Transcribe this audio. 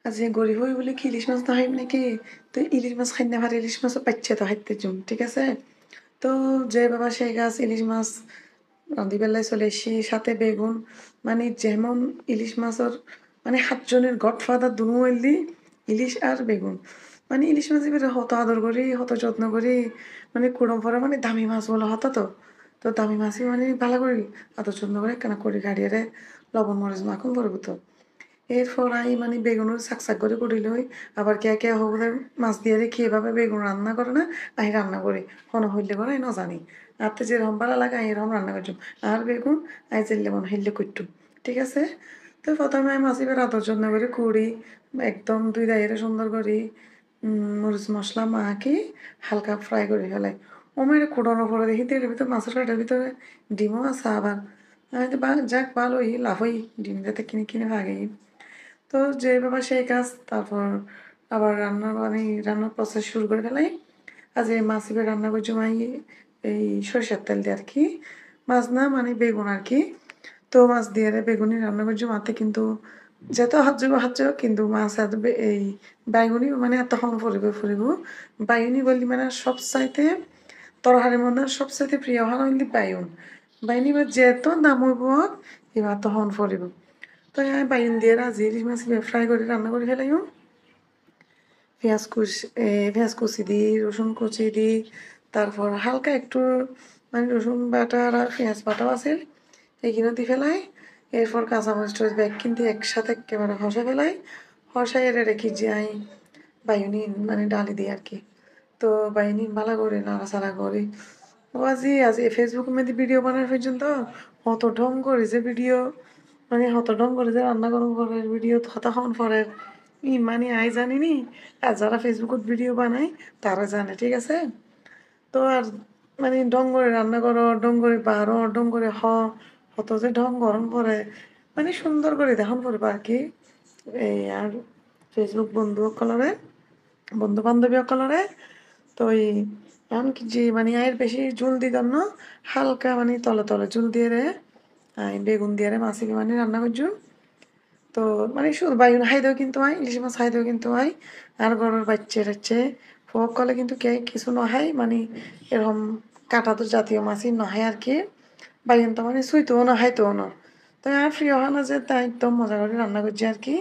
আজ গরিব হই বলে কি ইলিশ মাছ না খাইব নাকি? তো ইলিশ মাছ খাই না পারে ইলিশ মাছও পাইছে তো খাইতে জুম ঠিক আছে। তো যে বাবা সেই গাছ ইলিশ মাছ রাঁধি বেলায় চলে এসি সাথে বেগুন মানে যেমন ইলিশ মাছের মানে 7 জনের গডফাদার দুনু হইলি ইলিশ আর বেগুন মানে ইলিশ মাছ এবারে হত আদর করি হত যত্ন করি মানে কুড়ম পরে মানে দামি মাছ বলে হতো তো তো দামি মাছই মানে ভালো করি আদর যত্ন করে কেন করি গাড়িয়ারে লবণ মরিচ মাখন পরব তো এরপর আই মানে বেগুনের শাক করে করি লই আবার কে কে হোক মাছ দিয়ে রেখে এভাবে বেগুন রান্না করে না আমি রান্না করি কোনো হইলে করে না জানি আর তো যেরকম ভালো লাগে আমি এরকম রান্না করছি আর বেগুন আই যেলে মনে হইলে করতু ঠিক আছে। তো প্রথমে আমি মাছ এবার আদর যত্ন করে কুড়ি একদম দুই দাইরে সুন্দর করি মরিচ মশলা মাখি হালকা ফ্রাই করে ফেলাই ওমের কুড়ানো পরে দেখি তেলের ভিতরে মাছের কাটার ভিতরে ডিমও আছে আবার আমি তো যাক ভালোই লাভই ডিম যাতে কিনে কিনে ভাগেই তো যে ব্যাপার সেই কাজ তারপর আবার রান্নার প্রসেস শুরু করে ফেলাই আজ এই মাছ এবার রান্না করছি মাই এই সরিষার তেল দিয়ে আর কি মাছ না মানে বেগুন আর কি তো মাছ দিয়ে বেগুনি রান্না করছি মাতে কিন্তু যেত হাত যাব কিন্তু মাছ এত এই বাইগুনি মানে এত কম ফুরিব বাইগুনি বললি মানে সব চাইতে তরকারির মধ্যে সবচাইতে প্রিয় হল হইলি বাইগুন বাইনি বা যেত দাম হইব এবার তখন ফুরিব তো আমি বাইন দিয়ে রাজি ইলিশ মাছ ফ্রাই করে রান্না করে ফেলাইও পেঁয়াজ কুচি দিই রসুন কুচি দিই তারপর হালকা একটু মানে রসুন বাটা আর পেঁয়াজ বাটাও আছে এইগুলো দিয়ে ফেলাই এরপর কাঁচামরিচ ব্যাগ কিন্তু একসাথে একেবারে হসা ফেলাই হসাই এর রেখে যাই বাইনি মানে ডালি দিই আর কি তো বাইনি ভালো করে নাড়াচাড়া করি ও আজি ফেসবুক মধ্যে ভিডিও বানার পর্যন্ত অত ঢং করে যে ভিডিও মানে হত ঢং করে যে রান্না গরম করে ভিডিও হতক্ষণ পরে মানে আই জানিনি আর যারা ফেসবুকত ভিডিও বানায় তারা জানে ঠিক আছে। তো আর মানে ঢং করে রান্না করো ঢং করে বারো ঢং করে হত যে ঢং গরম পরে মানে সুন্দর করে দেখান পড়বে আর কি এই আর ফেসবুক বন্ধু বান্ধবী সকলরে তো এই এমনকি যে মানে আয়ের বেশি ঝুল দিতাম না হালকা মানে তলে তলে ঝুল দিয়ে রে বেগুন দিয়ে রে মাছে মানে রান্না করছো তো মানে শুধু বাইগুন খাইতেও কিন্তু হয় ইলিশ মাছ খাইতেও কিন্তু হয় আর গরুর বাচ্চা টাচ্চে ফোক কলে কিন্তু কে কিছু নহাই মানে এরকম কাঁটা তো জাতীয় মাছই নহাই আর কি বাইগুন তো মানে সুইতেও না খাইতেও না তো আর প্রিয় হয় না যে তাই একদম মজা করে রান্না করছি আর কি।